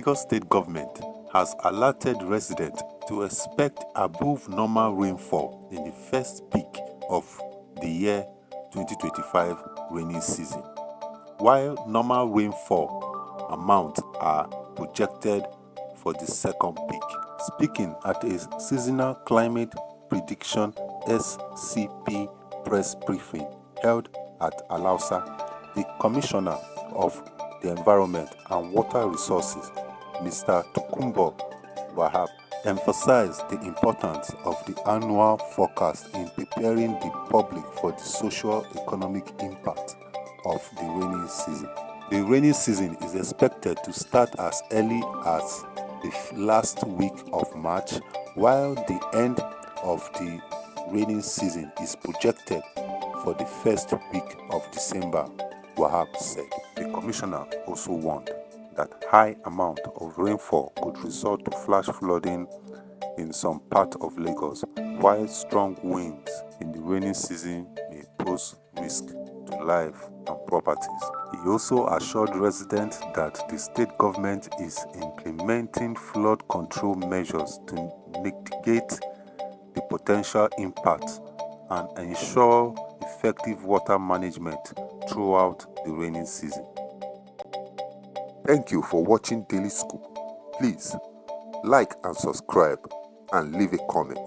Lagos State Government has alerted residents to expect above normal rainfall in the first peak of the year 2025 rainy season, while normal rainfall amounts are projected for the second peak. Speaking at a seasonal climate prediction (SCP) press briefing held at Alausa, the Commissioner of the Environment and Water Resources, Mr. Tokunbo Wahab, emphasized the importance of the annual forecast in preparing the public for the socio-economic impact of the rainy season. The rainy season is expected to start as early as the last week of March, while the end of the rainy season is projected for the first week of December, Wahab said. The commissioner also warned that high amount of rainfall could result to flash flooding in some parts of Lagos, while strong winds in the rainy season may pose risk to life and properties. He also assured residents that the state government is implementing flood control measures to mitigate the potential impacts and ensure effective water management throughout the rainy season. Thank you for watching Daily Scoop. Please like and subscribe and leave a comment.